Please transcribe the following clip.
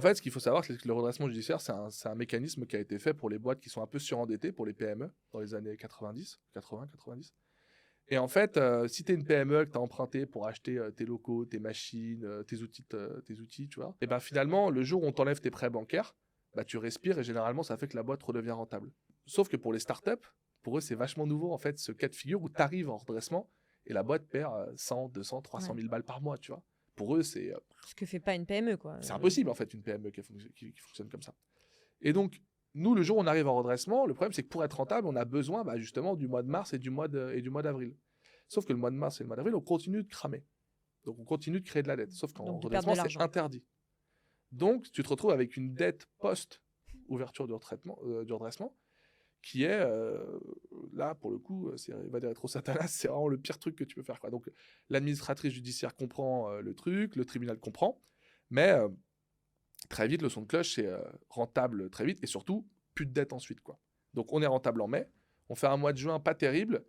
En fait, ce qu'il faut savoir, c'est que le redressement judiciaire, c'est un mécanisme qui a été fait pour les boîtes qui sont un peu surendettées, pour les PME, dans les années 90, 80, 90. Et en fait, si tu es une PME que tu as emprunté pour acheter tes locaux, tes machines, tes outils, tu vois, et ben finalement, le jour où on t'enlève tes prêts bancaires, bah, tu respires et généralement, ça fait que la boîte redevient rentable. Sauf que pour les startups, pour eux, c'est vachement nouveau, en fait, ce cas de figure où tu arrives en redressement et la boîte perd 100, 200, 300 Ouais. 000 balles par mois, tu vois. Pour eux, c'est Ce que fait pas une PME, quoi. c'est impossible, en fait, une PME qui fonctionne comme ça. Et donc, nous, le jour où on arrive en redressement, le problème, c'est que pour être rentable, on a besoin bah, justement du mois de mars et du mois d'avril. Sauf que le mois de mars et le mois d'avril, on continue de cramer. Donc, on continue de créer de la dette. Sauf qu'en Donc, de perdre de redressement, c'est l'argent. interdit. Donc, tu te retrouves avec une dette post-ouverture du redressement qui est, là, pour le coup, c'est Eva de Retro Satanas, c'est vraiment le pire truc que tu peux faire, quoi. Donc, l'administratrice judiciaire comprend le truc, le tribunal comprend, mais très vite, le son de cloche, c'est rentable très vite, et surtout, plus de dette ensuite, quoi. Donc, on est rentable en mai, on fait un mois de juin pas terrible,